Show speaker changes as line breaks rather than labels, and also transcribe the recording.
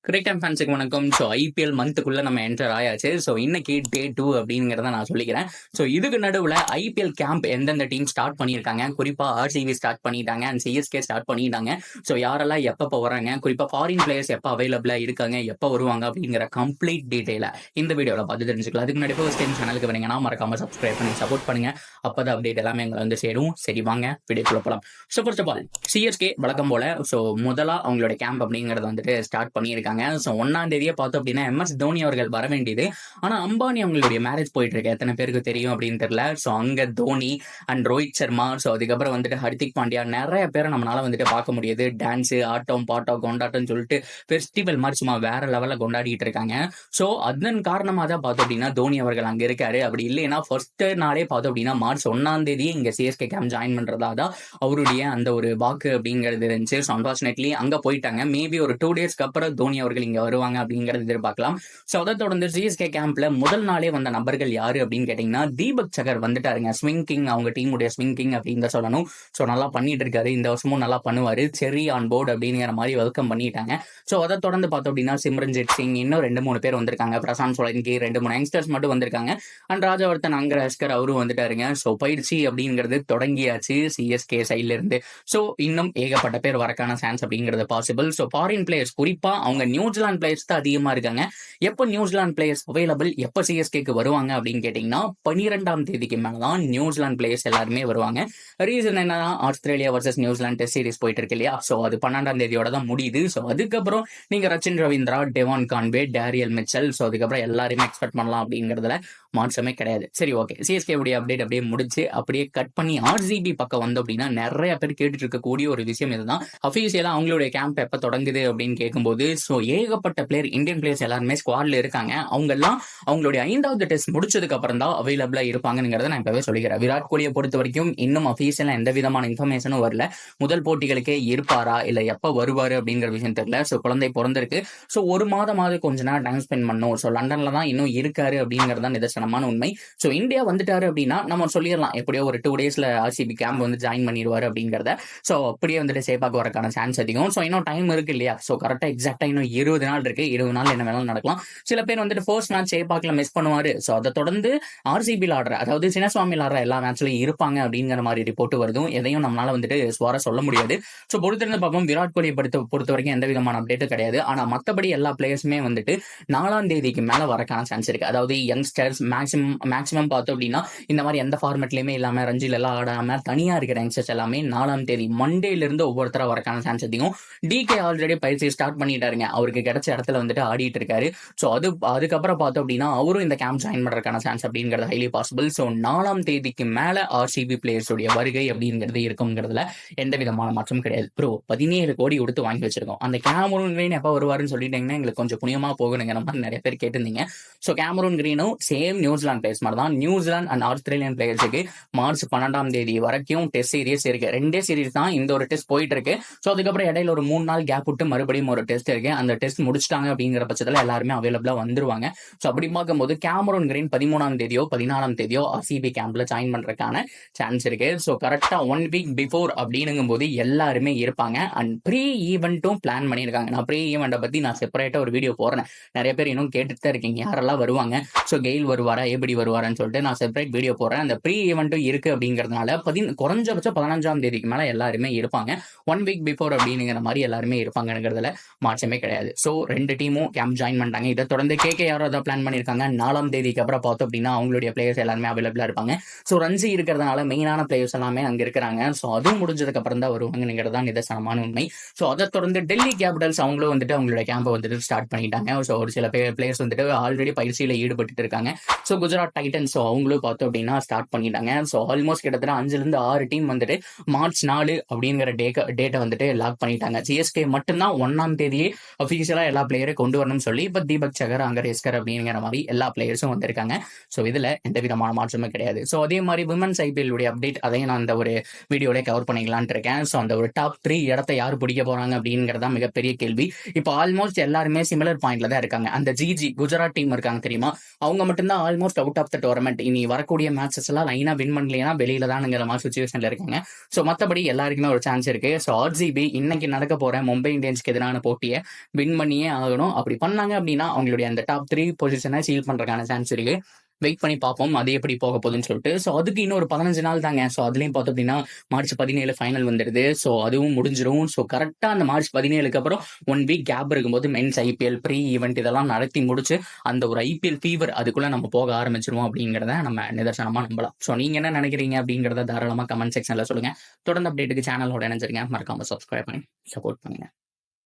Cricket and ஃபேன்ஸுக்கு வணக்கம். So IPL மந்த்துக்குள்ள நம்ம என்டர் ஆயாச்சு. ஸோ இன்னைக்கு டே 2 அப்படிங்கிறத நான் சொல்லிக்கிறேன். ஸோ இதுக்கு நடுவில் ஐபிஎல் கேம்ப் எந்தெந்த டீம் ஸ்டார்ட் பண்ணியிருக்காங்க, குறிப்பாக ஆர்சிபி ஸ்டார்ட் பண்ணிட்டாங்க அண்ட் சிஎஸ்கே ஸ்டார்ட் பண்ணிட்டாங்க. ஸோ யாரெல்லாம் எப்போ வராங்க, குறிப்பாக ஃபாரின் பிளேயர்ஸ் எப்போ அவைலபிளாக இருக்காங்க, எப்போ வருவாங்க அப்படிங்கிற கம்ப்ளீட் டீட்டெயிலை இந்த வீடியோவில் பார்த்து தெரிஞ்சுக்கலாம். அதுக்கு முன்னாடி ஃபர்ஸ்ட் டைம் சேனலுக்கு வரீங்கன்னா மறக்காம சப்ஸ்கிரைப் பண்ணி சப்போர்ட் பண்ணுங்க. அப்போ தான் அப்டேட் எல்லாமே எங்களை வந்து சேரும். சரி வாங்க வீடியோக்குள்ள போகலாம். So first of all CSK வழக்கம் போல ஸோ முதலா அவங்களோட கேம்ப் அப்படிங்கிறத வந்துட்டு ஸ்டார்ட் பண்ணியிருக்காங்க. ஸோ 1ஆம் தேதியே பார்த்தோம் அப்படின்னா எம்எஸ் தோனி அவர்கள் வர வேண்டியது. ஆனா அம்பானி அவங்களுடைய மேரேஜ் போயிட்டு இருக்கு. எத்தனை பேருக்கு தெரியும் அப்படின்னு தெரியல. ஸோ அங்க தோனி அண்ட் ரோஹித் சர்மா, ஸோ அதுக்கப்புறம் வந்துட்டு ஹர்திக் பாண்டியா, நிறைய பேரை நம்மளால வந்துட்டு பார்க்க முடியுது. டான்ஸ், ஆட்டம், பாட்டம், கொண்டாட்டம் சொல்லிட்டு ஃபெஸ்டிவல் மாதிரி சும்மா வேற லெவலில் கொண்டாடிட்டு இருக்காங்க. ஸோ அதன் காரணமாக தான் பார்த்தோம் அப்படின்னா தோனி அவர்கள் அங்கே இருக்காரு. அப்படி இல்லைன்னா ஃபர்ஸ்ட் நாளே பார்த்தோம் அப்படின்னா மார்ச் 1ஆம் தேதி இங்கே சிஎஸ்கே கேம்ப் ஜாயின் பண்றதா தான் அவருடைய அந்த ஒரு வாக்கு அப்படிங்கிறது இருந்துச்சு. ஸோ அன்பார்ச்சுனேட்லி அங்கே போயிட்டாங்க. மேபி ஒரு 2 டேஸ்க்கு அப்புறம் தோனி அவர்கள் இங்க வருவாங்க அப்படிங்கறது எதிர்பார்க்கலாம். சோ அதை தொடர்ந்து சிஎஸ்கே கேம்ப்ல முதல் நாளே வந்த நபர்கள் யாரு அப்படின்னு கேட்டீங்கன்னா தீபக் சகர் வந்துட்டாருங்க. ஸ்விங் கிங், அவங்க டீமுடைய ஸ்விங் கிங் அப்படின்னு தான் சொல்லணும். சோ நல்லா பண்ணிட்டு இருக்காரு. இந்த வருஷமும் நல்லா பண்ணுவாரு. செரி ஆன் போர்டு அப்படிங்கிற மாதிரி வெல்கம் பண்ணிட்டாங்க. சோ அதை தொடர்ந்து பார்த்தோம் அப்படின்னா சிம்ரன்ஜித் சிங், இன்னும் 2-3 பேர் வந்திருக்காங்க. பிரசாந்த் சோலங்கி, 2-3 யங்ஸ்டர்ஸ் மட்டும் வந்திருக்காங்க. அண்ட் ராஜவர்தன் அங்கரேஷ்கர் அவரும் வந்துட்டாருங்க. சோ பயிற்சி அப்படிங்கிறது தொடங்கியாச்சு சிஎஸ்கே சைட்ல இருந்து. சோ இன்னும் ஏகப்பட்ட பேர் வரக்கான சான்ஸ் அப்படிங்கிறது பாசிபிள். சோ ஃபாரின் பிளேயர்ஸ் குறிப்பா அவங்க நியூசிலாந்து பிளேயர்ஸ் தான் அதிகமா இருக்காங்க. எப்போ நியூசிலாந்து பிளேயர்ஸ் அவைலபிள், எப்போ சிஎஸ்கேக்கு வருவாங்க அப்படின்னு கேட்டீங்கன்னா 12ஆம் தேதிக்கு மேலதான் நியூசிலாந்து பிளேயர்ஸ் எல்லாருமே வருவாங்க. ரீசன் என்னன்னா Australia versus New Zealand test series போயிட்டு இருக்கு இல்லையா. ஸோ அது 12ஆம் தேதியோட தான் முடியுது. ஸோ அதுக்கப்புறம் நீங்க Rachin Ravindra, Devon Conway, Daryl Mitchell, so அதுக்கப்புறம் எல்லாருமே எக்ஸ்பெக்ட் பண்ணலாம் அப்படிங்கிறதுல மாற்றமே கிடையாது. சரி, ஓகே, சிஎஸ்கே உடைய அப்டேட் அப்படியே முடிச்சு அப்படியே கட் பண்ணி ஆர்சிபி பக்கம் வந்து அப்படின்னா நிறைய பேர் கேட்டுட்டு இருக்கக்கூடிய ஒரு விஷயம் இதுதான். அபிஷியலா அவங்களுடைய கேம்ப் எப்ப தொடங்குது அப்படின்னு கேட்கும்போது ஸோ ஏகப்பட்ட பிளேயர், இந்தியன் பிளேயர்ஸ் எல்லாருமே ஸ்குவாட்ல இருக்காங்க. அவங்க எல்லாம் அவங்களுடைய 5வது டெஸ்ட் முடிச்சதுக்கு அப்புறம் தான் அவைலபிளா இருப்பாங்கிறத நான் இப்பவே சொல்லிக்கிறேன். விராட் கோலியை பொறுத்த வரைக்கும் இன்னும் அபிஷியலா எந்த விதமான இன்ஃபர்மேஷனும் வரல. முதல் போட்டிகளுக்கே இருப்பாரா இல்ல எப்ப வருவாரு அப்படிங்கிற விஷயம் தெரியல. ஸோ குழந்தை பிறந்திருக்கு. ஸோ ஒரு மாதமாவது கொஞ்ச நேரம் டைம் ஸ்பெண்ட் பண்ணும். ஸோ லண்டன்ல தான் இன்னும் இருக்காரு அப்படிங்கிறது தான் நிதர்சனமான உண்மை. ஸோ இந்தியா வந்துட்டாரு அப்படின்னா நம்ம சொல்லிடலாம் எப்படியோ ஒரு 2 டேஸ்ல ஆர்சிபி கேம்ப் வந்து ஜாயின் பண்ணிடுவாரு அப்படிங்கிறத. ஸோ அப்படியே வந்துட்டு சேஃபாக வரக்கான சான்ஸ் அதிகம். ஸோ இன்னும் டைம் இருக்கு இல்லையா. ஸோ கரெக்டா எக்ஸாக்டா இன்னும் 20 நாள் இருக்கு. 20 நாள் என்ன வேணாலும் நடக்கலாம். சில பேர் வந்துட்டு ஃபர்ஸ்ட் மேட்ச் சேப்பாக்கில் மிஸ் பண்ணுவாரு. ஸோ அதை தொடர்ந்து ஆர்சிபியில் ஆடுற, அதாவது சின்னசுவாமியில் ஆடுற எல்லா மேட்ச்லயும் இருப்பாங்க அப்படிங்கிற மாதிரி ரிப்போர்ட் வருதும். எதையும் நம்மளால வந்துட்டு சுவார சொல்ல முடியாது. ஸோ பொறுத்திருந்து பார்ப்போம். விராட் கோலியை பொறுத்த வரைக்கும் எந்த விதமான அப்டேட்டும் கிடையாது. ஆனா மற்றபடி எல்லா பிளேயர்ஸுமே வந்துட்டு 4ஆம் தேதிக்கு மேல வரக்கான சான்ஸ் இருக்கு. அதாவது யங்ஸ்டர்ஸ் மேக்ஸிமம் பார்த்தோம் அப்படின்னா இந்த மாதிரி எந்த ஃபார்மேட்லயுமே இல்லாம ரஞ்சில எல்லாம் ஆடாம தனியா இருக்கிற யங்ஸ்டர்ஸ் எல்லாமே 4ஆம் தேதி மண்டேல இருந்து ஒவ்வொருத்தரா வரக்கான சான்ஸ் அதிகம். டிகே ஆல்ரெடி பயிற்சி ஸ்டார்ட் பண்ணிட்டாருங்க. அவருக்கு கிடைச்ச இடத்துல வந்துட்டு ஆடிட்டு இருக்காரு. ஸோ அதுக்கப்புறம் பார்த்தோம் அப்படின்னா அவரும் இந்த கேம்ப் ஜாயின் பண்றதுக்கான சான்ஸ் அப்படிங்கிறது ஹைலி பாசிபிள். ஸோ 4ஆம் தேதிக்கு மேல ஆர்சிபி பிளேயர்ஸுடைய வருகை அப்படிங்கிறது இருக்குங்கிறதுல எந்த விதமான மாற்றம் கிடையாது. ப்ரோ 17 கோடி கொடுத்து வாங்கி வச்சிருக்கோம். அந்த கேமரூன் கிரீன் எப்போ வருவாருன்னு சொல்லிட்டீங்கன்னா எங்களுக்கு கொஞ்சம் புனியமா போகணுங்கிற மாதிரி நிறைய பேர் கேட்டிருந்தீங்க. ஸோ கேமரூன் கிரீனும் சேம் நியூசிலாந்து பிளேயர்ஸ் மாதிரி தான். நியூசிலாந்து அண்ட் ஆஸ்திரேலியன் பிளேயர்ஸுக்கு மார்ச் 12ஆம் தேதி வரைக்கும் டெஸ்ட் சீரிஸ் இருக்கு. 2 சீரிஸ் தான் இந்த ஒரு டெஸ்ட் போயிட்டு இருக்கு. ஸோ அதுக்கப்புறம் இடையில ஒரு 3 நாள் கேப் விட்டு மறுபடியும் ஒரு டெஸ்ட் இருக்கு. அந்த டெஸ்ட் முடிச்சிட்டாங்க அப்படிங்கிற பட்சத்தில் எல்லாருமே அவைலபிளா வந்துருவாங்க. ஸோ அப்படி பார்க்கும்போது கேமரூன் கிரீன் 13ஆம் தேதியோ 14ஆம் தேதியோ ஆர்சிபி கேம்ப்ல ஜாயின் பண்றதுக்கான சான்ஸ் இருக்கு. ஸோ கரெக்டா 1 வீக் பிஃபோர் அப்படின்னும் போது எல்லாருமே இருப்பாங்க. அண்ட் ப்ரீ ஈவெண்ட்டும் பிளான் பண்ணியிருக்காங்க. நான் ப்ரீ ஈவெண்ட்டை பத்தி நான் செப்பரேட்டா ஒரு வீடியோ போடுறேன். நிறைய பேர் இன்னும் கேட்டுட்டு தான் இருக்கீங்க யாரெல்லாம் வருவாங்க, ஸோ கெயில் வருவாரா, எப்படி வருவாரான்னு சொல்லிட்டு நான் செப்பரேட் வீடியோ போடுறேன். அந்த ப்ரீ ஈவெண்ட்டும் இருக்கு அப்படிங்கிறதுனால குறைஞ்சபட்சம் 15ஆம் தேதிக்கு மேல எல்லாருமே இருப்பாங்க. 1 வீக் பிஃபோர் அப்படிங்கிற மாதிரி எல்லாருமே இருப்பாங்கிறதுல மாற்றமே கிடையாது. ஸோ 2 டீமும் கேம்ப் ஜாயின் பண்ணிட்டாங்க. இதை தொடர்ந்து கேகேஆர் தான் பிளான் பண்ணியிருக்காங்க. 4ஆம் தேதிக்கு அப்புறம் பார்த்தோம் அப்படின்னா அவங்களுடைய பிளேயர்ஸ் எல்லாருமே அவைலபிளா இருப்பாங்க. ஸோ ரன்சி இருக்கிறதுனால மெயினான பிளேயர்ஸ் எல்லாமே அங்க இருக்கிறாங்க. ஸோ அதுவும் முடிஞ்சதுக்கு அப்புறம் தான் வருவாங்கிறது தான் நிதர்சனமான உண்மை. ஸோ அதை தொடர்ந்து டெல்லி கேபிட்டல்ஸ் அவங்களும் வந்துட்டு அவங்களுடைய கேம்பை வந்துட்டு ஸ்டார்ட் பண்ணிட்டாங்க. ஸோ ஒரு சில பிளேயர்ஸ் வந்துட்டு ஆல்ரெடி பயிற்சியில ஈடுபட்டு இருக்காங்க. ஸோ குஜராத் டைட்டன்ஸ் அவங்களும் பார்த்தோம் அப்படின்னா ஸ்டார்ட் பண்ணிட்டாங்க. ஸோ ஆல்மோஸ்ட் கிட்டத்தட்ட 5ல இருந்து 6 டீம் வந்துட்டு மார்ச் 4 அப்படிங்கிற டேட்டை வந்துட்டு லாக் பண்ணிட்டாங்க. சிஎஸ்கே மட்டும்தான் 1ஆம் தேதியே அபிஷியலா எல்லா பிளேயரும் கொண்டு வரணும்னு சொல்லி இப்ப தீபக் சகர், அங்கரேஷ்கர் அப்படிங்கிற மாதிரி எல்லா பிளேயர்ஸும் வந்திருக்காங்க. ஸோ இதுல எந்த விதமான மாற்றமே கிடையாது. ஸோ அதே மாதிரி விமன்ஸ் ஐபிஎல் உடைய அப்டேட் அதையும் நான் அந்த ஒரு வீடியோட கவர் பண்ணிக்கலான்ட்டு இருக்கேன். ஸோ அந்த ஒரு டாப் 3 இடத்தை யார் பிடிக்க போறாங்க அப்படிங்கிறதா மிகப்பெரிய கேள்வி. இப்போ ஆல்மோஸ்ட் எல்லாருமே சிமிலர் பாயிண்ட்ல தான் இருக்காங்க. அந்த ஜிஜி குஜராத் டீம் இருக்காங்க தெரியுமா, அவங்க மட்டும்தான் almost out of the tournament. இனி வரக்கூடிய மேட்சஸ் எல்லாம் லைனா வின் பண்ணலையா வெளியில தான்ங்கிற மாதிரி சுச்சுவேஷன்ல இருக்காங்க. ஸோ மற்றபடி எல்லாருக்குமே ஒரு சான்ஸ் இருக்கு. ஸோ ஆர்சிபி இன்னைக்கு நடக்க போற மும்பை இந்தியன்ஸ்க்கு எதிரான போட்டியை வின் பண்ணியே ஆகணும். அப்படி பண்ணாங்க அப்படின்னா அவங்களுடைய அந்த டாப் 3 பொசிஷனை சீல் பண்றதுக்கான சான்ஸ் இருக்கு. வெயிட் பண்ணி பார்ப்போம் அது எப்படி போக போகுதுன்னு சொல்லிட்டு. ஸோ அதுக்கு இன்னும் ஒரு 15 நாள் தாங்க. ஸோ அதுலயும் பார்த்தோம் அப்படின்னா மார்ச் 17 ஃபைனல் வந்துடுது. ஸோ அதுவும் முடிஞ்சிடும். ஸோ கரெக்டா அந்த மார்ச் 17க்கு அப்புறம் 1 வீக் கேப் இருக்கும்போது மென்ஸ் ஐபிஎல் ப்ரீ ஈவெண்ட் இதெல்லாம் நடத்தி முடிச்சு அந்த ஒரு ஐபிஎல் ஃபீவர் அதுக்குள்ள நம்ம போக ஆரம்பிச்சிருவோம் அப்படிங்கிறத நம்ம நிதர்சனமா நம்பலாம். ஸோ நீங்க என்ன நினைக்கிறீங்க அப்படிங்கிறத தாராளமா கமெண்ட் செக்ஷன்ல சொல்லுங்க. தொடர்ந்து அப்டேட்டுக்கு சேனலோட இணைஞ்சிருங்க. மறக்காம சப்ஸ்கிரைப் பண்ணி சப்போர்ட் பண்ணுங்க.